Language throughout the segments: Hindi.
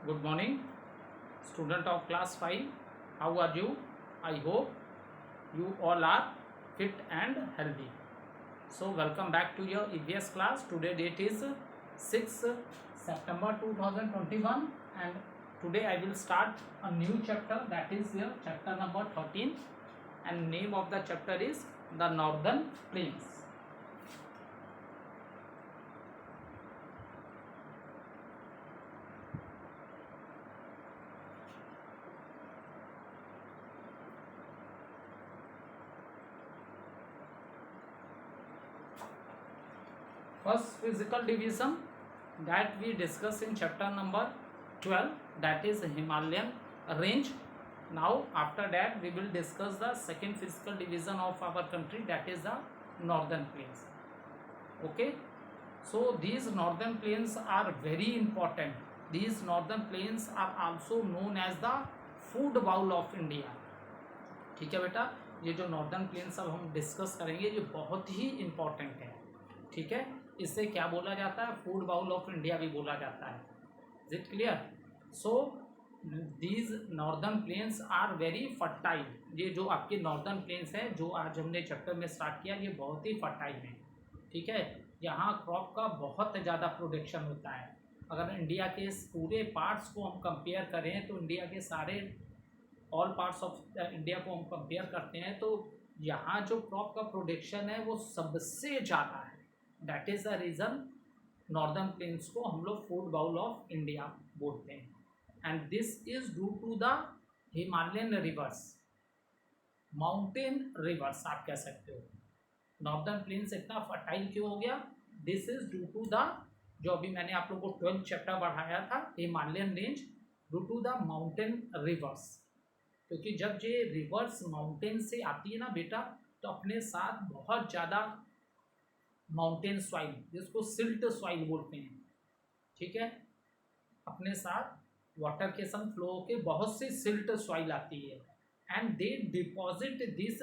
Good morning, student of class 5. How are you? I hope you all are fit and healthy. So welcome back to your EVS class. Today date is 6 September 2021 and today I will start a new chapter, that is your chapter number 13, and name of the chapter is the Northern Plains. First physical division that we discuss in chapter number 12, that is Himalayan range. Now after that we will discuss the second physical division of our country, that is the northern plains. Okay, so these northern plains are very important. These northern plains are also known as the food bowl of India. ठीक है बेटा, ये जो नॉर्दर्न प्लेन्स अब हम डिस्कस करेंगे ये बहुत ही इम्पोर्टेंट है. ठीक है, इससे क्या बोला जाता है, फूड बाउल ऑफ इंडिया भी बोला जाता है. Is it clear? So these northern plains are very fertile. ये जो आपके नॉर्दर्न प्लेन्स हैं जो आज हमने चैप्टर में स्टार्ट किया, ये बहुत ही फर्टाइल है. ठीक है, यहाँ क्रॉप का बहुत ज़्यादा प्रोडक्शन होता है. अगर इंडिया के इस पूरे पार्ट्स को हम कंपेयर करें तो इंडिया के सारे ऑल पार्ट्स ऑफ इंडिया को हम कंपेयर करते हैं तो यहाँ जो क्रॉप का प्रोडक्शन है वो सबसे ज़्यादा है. That is the reason northern plains को हम लोग फूड बाउल ऑफ इंडिया बोलते हैं. And this is due to the Himalayan rivers, mountain rivers आप कह सकते हो. नॉर्दर्न प्लेन्स इतना फर्टाइल क्यों हो गया? This is due to the, जो अभी मैंने आप लोगों को 12 चैप्टर बढ़ाया था, Himalayan range, due to the mountain rivers. क्योंकि जब ये रिवर्स माउंटेन से आती है ना बेटा, तो अपने साथ बहुत ज़्यादा माउंटेन सॉइल, जिसको सिल्ट सॉइल बोलते हैं, ठीक है, अपने साथ वाटर के संग फ्लो होकर बहुत सी सिल्ट सॉइल आती है. And they deposit this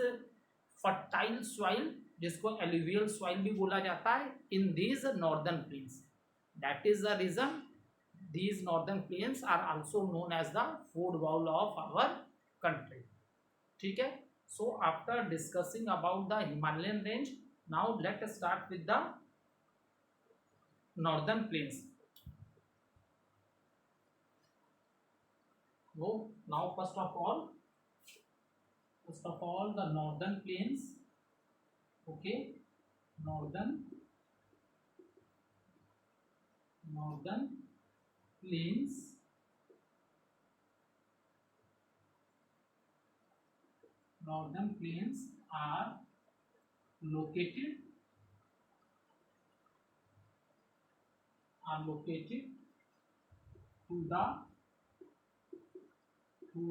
fertile soil, जिसको एलुवियल सॉइल भी बोला जाता है, in these northern plains. That is the reason these northern plains are also known as the food bowl of our country. ठीक है, so after discussing about the Himalayan range, now let us start with the northern plains. So now first of all the northern plains. Okay, northern plains are located to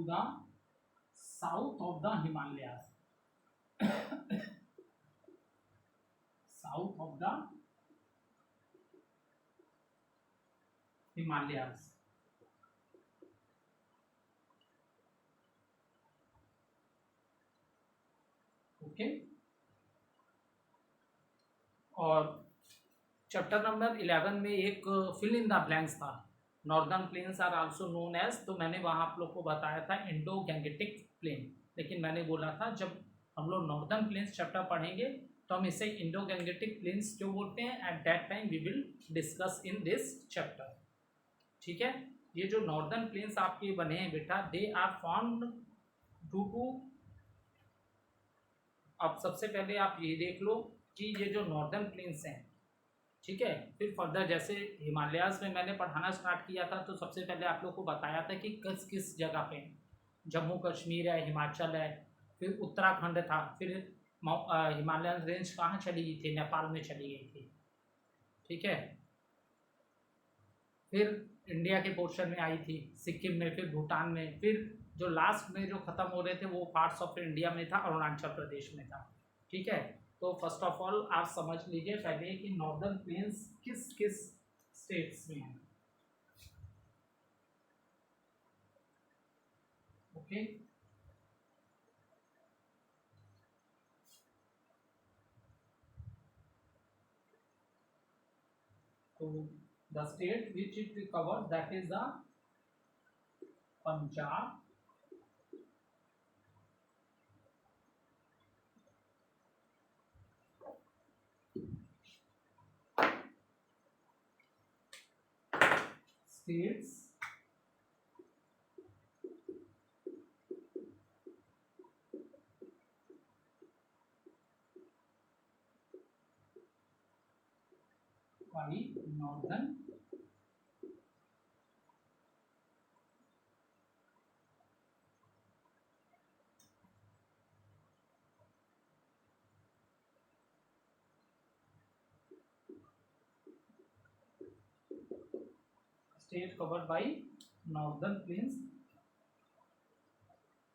the south of the Himalayas. South of the Himalayas. Okay, और चैप्टर नंबर 11 में एक फिल इन द ब्लैंक्स था, northern plains are also known as. तो मैंने वहाँ आप लोग को बताया था इंडो गैंगेटिक प्लेन, लेकिन मैंने बोला था जब हम लोग नॉर्दर्न प्लेन्स चैप्टर पढ़ेंगे तो हम इसे इंडो गैंगेटिक प्लेन्स क्यों बोलते हैं, at that time we will discuss in this chapter. ठीक है, ये जो नॉर्दर्न प्लेन्स आपके बने हैं बेटा, they are formed due to, अब सबसे पहले आप ये देख लो कि ये जो नॉर्दर्न प्लेन्स हैं, ठीक है, फिर फर्दर जैसे हिमालयाज़ में मैंने पढ़ाना स्टार्ट किया था तो सबसे पहले आप लोग को बताया था कि किस किस जगह पे, जम्मू कश्मीर है, हिमाचल है, फिर उत्तराखंड था, फिर हिमालयन रेंज कहाँ चली गई थी, नेपाल में चली गई थी. ठीक है, फिर इंडिया के पोर्शन में आई थी सिक्किम में, फिर भूटान में, फिर जो लास्ट में जो ख़त्म हो रहे थे वो पार्ट्स ऑफ इंडिया में था, अरुणाचल प्रदेश में था. ठीक है, तो फर्स्ट ऑफ ऑल आप समझ लीजिए पहले कि नॉर्दर्न प्लेन्स किस किस स्टेट्स में हैं. ओके, तो the state which it covers, that is the Punjab, states by northern state covered by northern plains,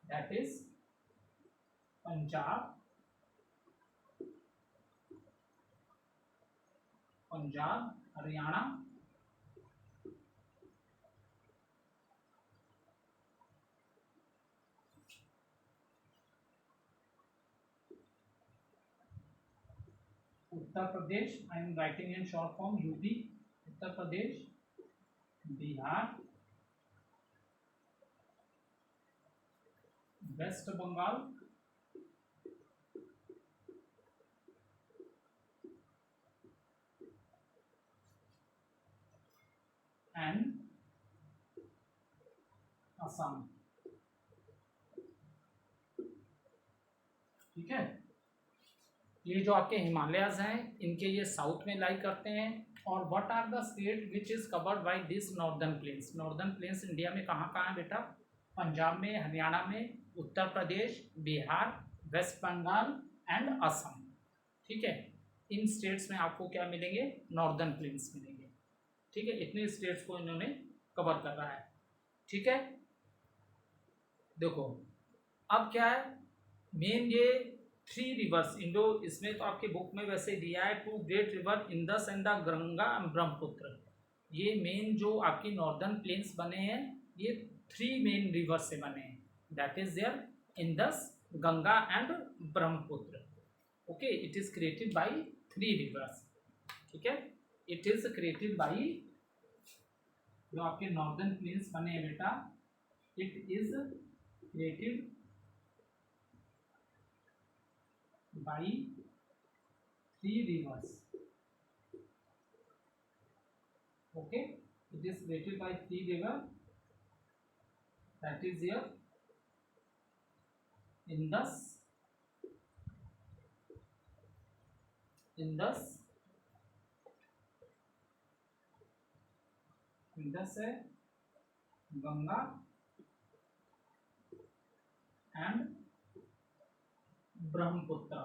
that is Punjab, Haryana, Uttar Pradesh, I am writing in short form UP, Uttar Pradesh, Bihar, waste Bengal, and Assam. ठीक है, ये जो आपके हिमालयाज हैं इनके ये साउथ में लाई करते हैं। और what are the state which is covered by this northern plains. Northern plains India में कहाँ कहाँ है बेटा? पंजाब में, हरियाणा में, उत्तर प्रदेश, बिहार, वेस्ट बंगाल एंड असम। ठीक है, इन स्टेट्स में आपको क्या मिलेंगे? नॉर्दर्न प्लेन्स मिलेंगे। ठीक है, इतने स्टेट्स को इन्होंने कवर कर रहा है। ठीक है, देखो अब क्या है, मेन ये 3 रिवर्स इंडो, इसमें तो आपके बुक में वैसे दिया है 2 great river Indus and the Ganga and Brahmaputra. ये मेन जो आपकी नॉर्दर्न प्लेन्स बने हैं ये 3 मेन रिवर से बने हैं, that is there Indus, Ganga and Brahmaputra. Okay, it is created by 3 rivers. ठीक है, इट इज क्रिएटेड बाय, जो आपके नॉर्दर्न प्लेन्स बने हैं बेटा, it is created by 3 rivers. Okay, it is created by 3 river, that is here Indus, है, गंगा एंड ब्रह्मपुत्र।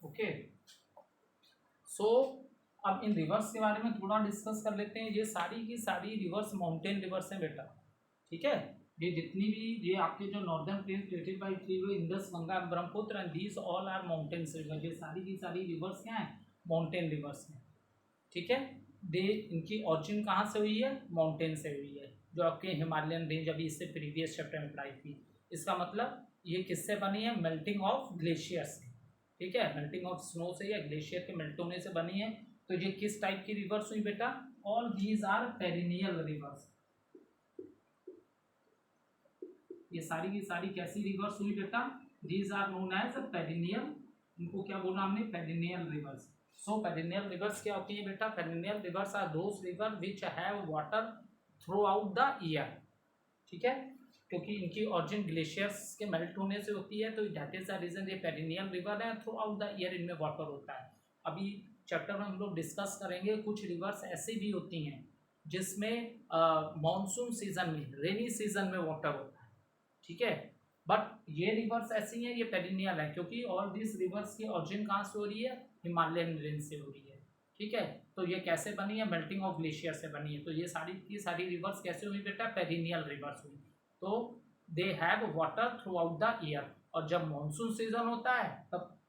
ओके, सो अब इन रिवर्स के बारे में थोड़ा डिस्कस कर लेते हैं। ये सारी की सारी रिवर्स माउंटेन रिवर्स हैं बेटा। ठीक है, ये जितनी भी ये आपके जो northern plain created by 3 Indus, Ganga, Brahmaputra and these all are mountains river. ये सारी की सारी रिवर्स क्या है? माउंटेन रिवर्स हैं। ठीक है, दे इनकी ऑरिजिन कहाँ से हुई है? माउंटेन से हुई है, जो आपके हिमालयन रेंज अभी इससे प्रीवियस चैप्टर में पढ़ाई थी। इसका मतलब ये किससे बनी है? मेल्टिंग ऑफ ग्लेशियर से। ठीक है, मेल्टिंग ऑफ स्नो से या ग्लेशियर के मेल्ट होने से बनी है। तो ये किस टाइप की रिवर्स हुई बेटा? All these are perennial rivers. ये सारी की सारी कैसी रिवर्स हुई बेटा? These are known as perennial. इनको क्या बोला हमने? Perennial rivers. So perennial rivers क्या होती है बेटा? Perennial rivers are those river which have water throughout the year. ठीक है, क्योंकि इनकी ऑरिजिन ग्लेशियर्स के मेल्ट होने से होती है, तो दैट इज द रीजन ये पेरिनियल रिवर है। थ्रू आउट द ईयर इनमें वाटर होता है। अभी चैप्टर में हम लोग डिस्कस करेंगे कुछ रिवर्स ऐसी भी होती हैं जिसमें मानसून सीजन में, रेनी सीजन में वाटर होता है। ठीक है, बट ये रिवर्स ऐसी हैं, ये पेरिनियल है, क्योंकि ऑल दिस रिवर्स की ऑरिजिन कहाँ से हो रही है? हिमालयन रेंज से हो रही है। ठीक है, तो ये कैसे बनी है? मेल्टिंग ऑफ ग्लेशियर से बनी है। तो ये सारी की सारी रिवर्स कैसे हुई बेटा? पेरिनियल रिवर्स हुई। तो they have water throughout the year, और जब मानसून सीजन होता है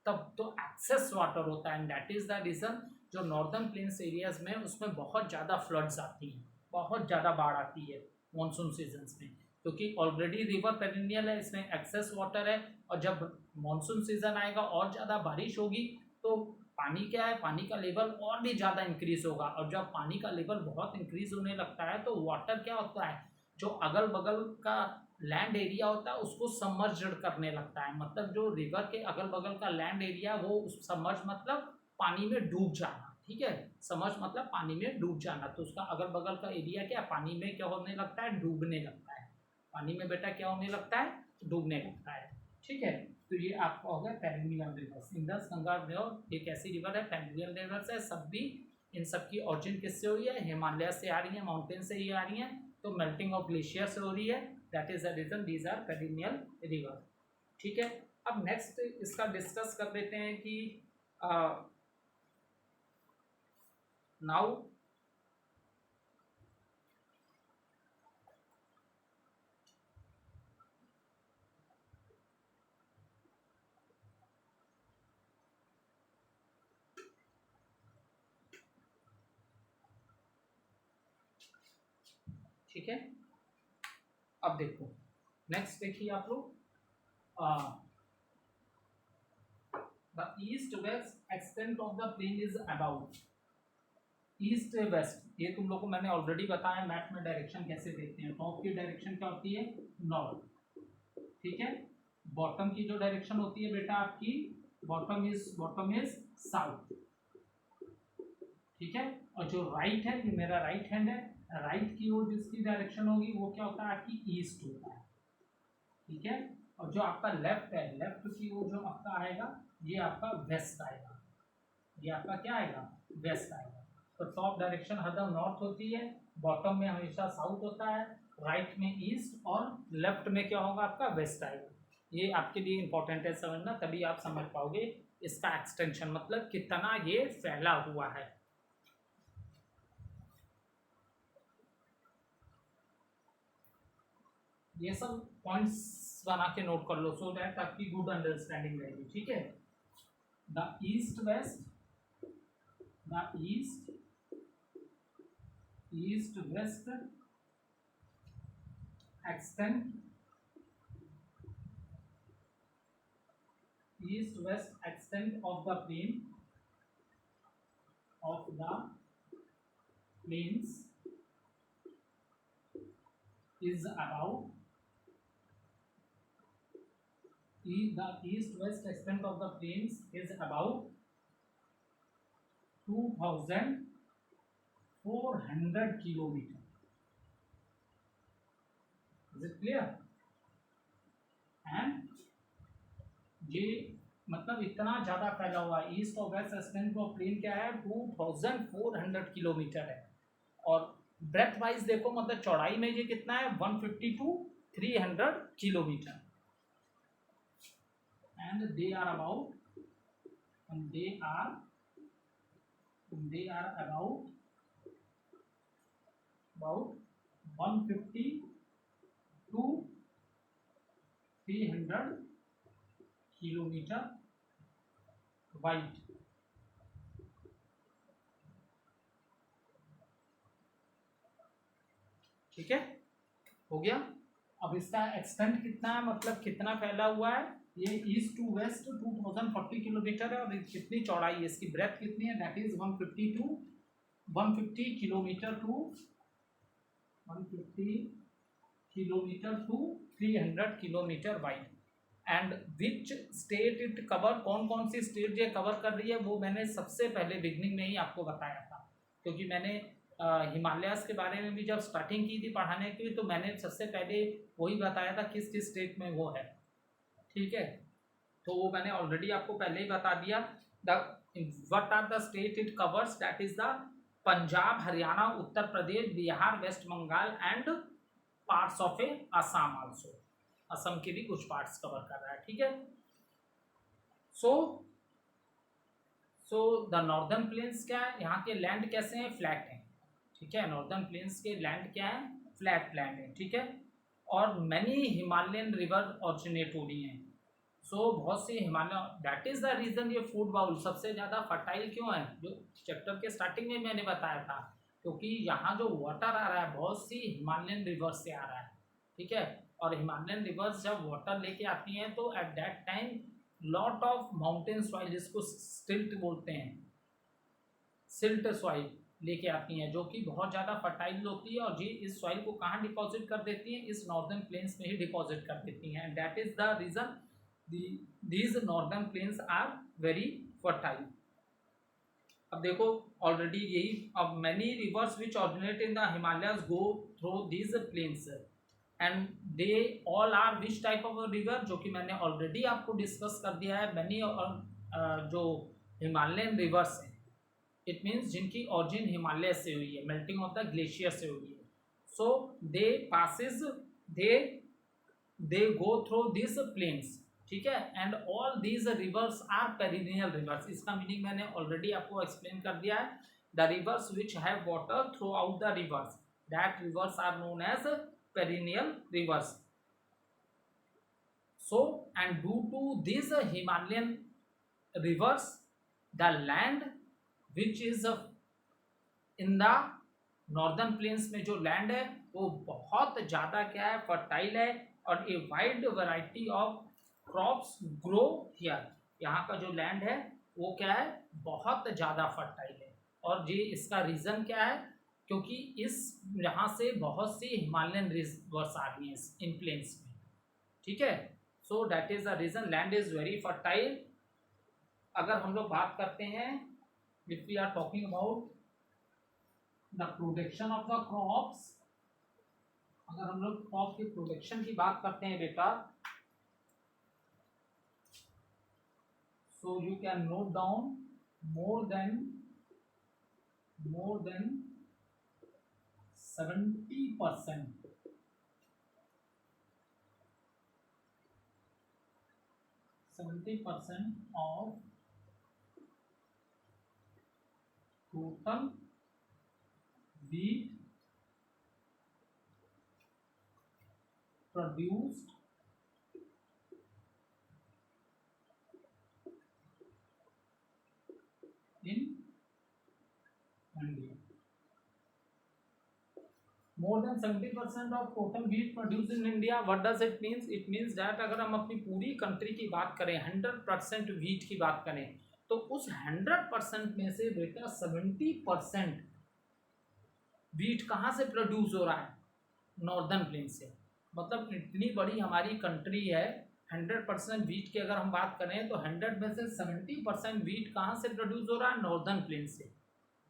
तब तो एक्सेस वाटर होता है, and that is the reason जो नॉर्दर्न प्लेन्स एरियाज में उसमें बहुत ज़्यादा फ्लड्स आती हैं, बहुत ज़्यादा बाढ़ आती है मानसून सीजन्स में। क्योंकि ऑलरेडी रिवर पेरिनियल है, इसमें एक्सेस वाटर है, और जब मानसून सीजन आएगा और ज़्यादा बारिश होगी तो पानी क्या है, पानी का लेवल और भी ज़्यादा इंक्रीज होगा, और जब पानी का लेवल बहुत इंक्रीज होने लगता है तो वाटर क्या होता है, जो अगल बगल का लैंड एरिया होता है उसको सबमर्ज्ड करने लगता है। मतलब जो रिवर के अगल बगल का लैंड एरिया वो उस सबमर्ज मतलब पानी में डूब जाना, ठीक है, समझ मतलब पानी में डूब जाना, तो उसका अगल बगल का एरिया क्या पानी में क्या होने लगता है, डूबने लगता है। पानी में बेटा क्या होने लगता है, डूबने लगता है, ठीक है। तो ये आपका हो गया perennial rivers. Indus Ganga river एक ऐसी रिवर है, पेरिनियल रिवर्स है, सब भी इन सब की ऑरिजिन किससे हो रही है, हिमालय से आ रही है, माउंटेन से ही आ रही है, तो मेल्टिंग ऑफ ग्लेशियर से हो रही है, that is the reason these are perennial river, ठीक है। अब नेक्स्ट इसका डिस्कस कर लेते हैं कि नाउ ठीक है। अब देखो नेक्स्ट देखिए आप लोग, the east west extent of the plain is about, east west ये तुम लोग को मैंने ऑलरेडी बताया मैप में डायरेक्शन कैसे देखते हैं। टॉप की डायरेक्शन क्या होती है, नॉर्थ, ठीक है। बॉटम की जो डायरेक्शन होती है बेटा आपकी, बॉटम इज साउथ, ठीक है। और जो राइट है, ये मेरा राइट हैंड है, राइट की ओर जिसकी डायरेक्शन होगी वो क्या होता है, आपकी ईस्ट होता है, ठीक है। और जो आपका लेफ्ट है, लेफ्ट की ओर जो आपका आएगा ये आपका वेस्ट आएगा, ये आपका क्या आएगा, वेस्ट आएगा। तो टॉप डायरेक्शन हरदम नॉर्थ होती है, बॉटम में हमेशा साउथ होता है, राइट में ईस्ट, और लेफ्ट में क्या होगा आपका, वेस्ट आएगा। ये आपके लिए इंपॉर्टेंट है समझना, तभी आप समझ पाओगे इसका एक्सटेंशन मतलब कितना ये फैला हुआ है। ये सब पॉइंट्स बना के नोट कर लो सो दैट आपकी गुड अंडरस्टैंडिंग रहेगी, ठीक है। The east waste, the east west extent, east west extent of the plains is about, the east west extent of the plains is about 2400 kilometer. Is it clear? And ये मतलब इतना ज़्यादा फैला हुआ है, ईस्ट और वेस्ट एक्सटेंट ऑफ प्लेन क्या है, 2400 किलोमीटर है। और ब्रेथ वाइज देखो मतलब चौड़ाई में ये कितना है, 150 to 300 kilometre. And they are about, about 150 to 300 kilometre wide, ठीक है, हो गया। अब इसका एक्सटेंट कितना है, मतलब कितना फैला हुआ है, ये ईस्ट टू वेस्ट 2040 किलोमीटर है, और कितनी चौड़ाई है इसकी, ब्रेथ कितनी है, that is 150 kilometre to 300 kilometre wide. And which state it cover, कौन कौन सी स्टेट ये कवर कर रही है वो मैंने सबसे पहले बिगनिंग में ही आपको बताया था, क्योंकि मैंने हिमालयास के बारे में भी जब स्टार्टिंग की थी पढ़ाने की तो मैंने सबसे पहले वही बताया था किस किस स्टेट में वो है, ठीक है। तो वो मैंने ऑलरेडी आपको पहले ही बता दिया। What are the state it covers, that is the Punjab, Haryana, Uttar Pradesh, Bihar, waste Bengal and parts of a Assam also, Assam के भी कुछ पार्ट्स कवर कर रहा है, ठीक है। सो द नॉर्दर्न प्लेन्स क्या है, यहाँ के लैंड कैसे हैं, फ्लैट हैं, ठीक है। नॉर्दर्न प्लेन्स के लैंड क्या है, फ्लैट लैंड है, ठीक है। और मैनी हिमालयन रिवर ऑरिजिनेट हो रही हैं, सो बहुत सी Himalaya, that is the reason ये फूड बाउल सबसे ज़्यादा फर्टाइल क्यों है, जो चैप्टर के स्टार्टिंग में मैंने बताया था, क्योंकि यहाँ जो वाटर आ रहा है बहुत सी हिमालयन रिवर से आ रहा है, ठीक है। और हिमालयन रिवर्स जब वाटर लेके आती हैं तो eight that time lot of mountain soil, जिसको सिल्ट बोलते हैं, सिल्ट सॉइल लेके आती हैं जो कि बहुत ज़्यादा फर्टाइल होती है, और ये इस सॉइल को कहाँ डिपॉजिट कर देती हैं, इस नॉर्दर्न प्लेन्स में ही डिपॉजिट कर देती हैं, and that is the reason these northern plains are very fertile. अब देखो ऑलरेडी यही, अब many rivers which originate in the Himalayas go through these plains and they all are which type of river, जो कि मैंने ऑलरेडी आपको डिस्कस कर दिया है। मैनी जो हिमालयन रिवर्स हैं, इट मीन्स जिनकी ऑरिजिन हिमालय से हुई है, मेल्टिंग ऑफ द ग्लेशियर से हुई है, so they passes they go through this plains, ठीक है। And all these rivers are perennial rivers. इसका मीनिंग मैंने ऑलरेडी आपको एक्सप्लेन कर दिया है। The rivers which have water throughout the rivers, that rivers are known as perennial rivers. So, and due to these Himalayan rivers, the land which is in the northern plains में जो लैंड है वो बहुत ज़्यादा क्या है, फर्टाइल है, और a wide variety of crops grow here. यहाँ का जो लैंड है वो क्या है, बहुत ज़्यादा फर्टाइल है। और ये इसका रीज़न क्या है, क्योंकि इस यहाँ से बहुत सी हिमालयन रिवर्स आ रही हैं इन प्लेन्स में, ठीक है। So that is the reason land is very fertile. अगर हम लोग बात करते हैं, if we are talking about the production of the crops, अगर हम लोग क्रॉप की प्रोडक्शन की बात करते हैं बेटा, so you can note down more than 70% of total wheat produced in India. More than 70% of total wheat produced in India. What does it means? It means that अगर हम अपनी पूरी कंट्री की बात करें, 100% wheat की बात करें, तो उस 100% में से बेटा 70% wheat कहाँ से प्रोड्यूस हो रहा है, नॉर्दर्न प्लेन से। मतलब इतनी बड़ी हमारी कंट्री है, 100% wheat की अगर हम बात करें तो 100 में से 70% wheat कहाँ से प्रोड्यूस हो रहा है, नॉर्दर्न प्लेन से।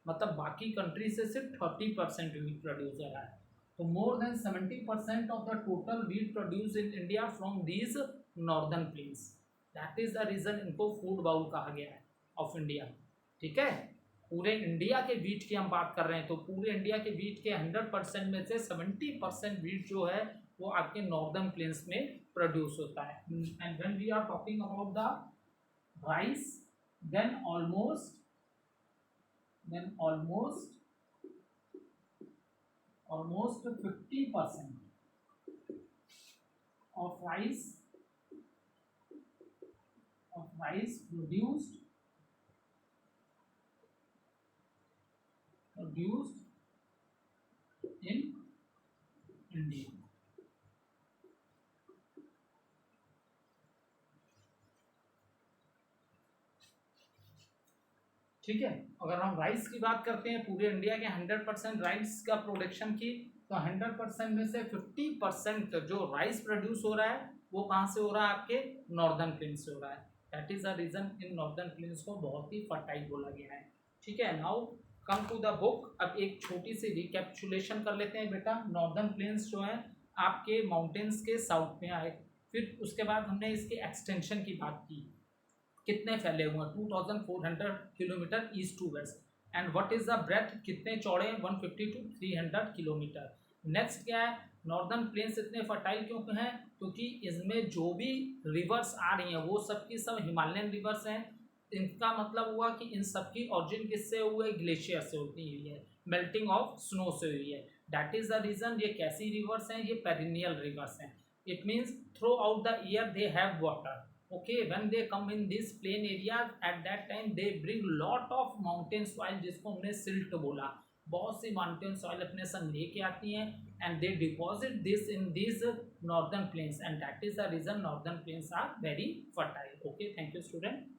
मतलब बाकी कंट्री से सिर्फ 30% वीट प्रोड्यूस हो रहा है। तो more than 70% of the total wheat produce in India from these northern plains. That is the reason इनको फूड बाउल कहा गया है ऑफ इंडिया, ठीक है। पूरे इंडिया के वीट की हम बात कर रहे हैं, तो पूरे इंडिया के वीट के 100% में से 70% वीट जो है वो आपके नॉर्दर्न प्लेन्स में प्रोड्यूस होता है। And when we are talking about the rice, then almost 50% of rice produced in India। ठीक है। अगर हम राइस की बात करते हैं, पूरे इंडिया के 100% राइस का प्रोडक्शन की, तो 100% में से 50% जो राइस प्रोड्यूस हो रहा है वो कहाँ से हो रहा है, आपके नॉर्दर्न प्लेन्स से हो रहा है। That is the reason in northern plains को बहुत ही फर्टाइल बोला गया है, ठीक है। Now come to the book. अब एक छोटी सी रिकैप्चुलेशन कर लेते हैं बेटा। नॉर्दर्न प्लेन्स जो है आपके माउंटेन्स के साउथ में आए, फिर उसके बाद हमने इसके एक्सटेंशन की बात की, कितने फैले हुए हैं, 2400 kilometre east to west. And what is the breadth, कितने चौड़े हैं, 150 to 300 किलोमीटर। नेक्स्ट क्या है, नॉर्दर्न प्लेन्स इतने फर्टाइल क्यों हैं, क्योंकि इसमें जो भी रिवर्स आ रही हैं वो सब की सब हिमालयन रिवर्स हैं। इनका मतलब हुआ कि इन सब की ऑरिजिन किससे हुए, ग्लेशियर से होती हुई है, मेल्टिंग ऑफ स्नो से हुई है। दैट इज द रीजन ये कैसी रिवर्स हैं, ये पेरिनियल रिवर्स हैं। It means through out the year they have water. Okay, when they come in this plain area, at that time they bring lot of mountain soil, जिसको हमने सिल्ट बोला। बहुत सी माउंटेन सॉइल अपने संग लेके आती हैं, and they deposit this in these northern plains, and that is the reason northern plains are very fertile. Okay, thank you student.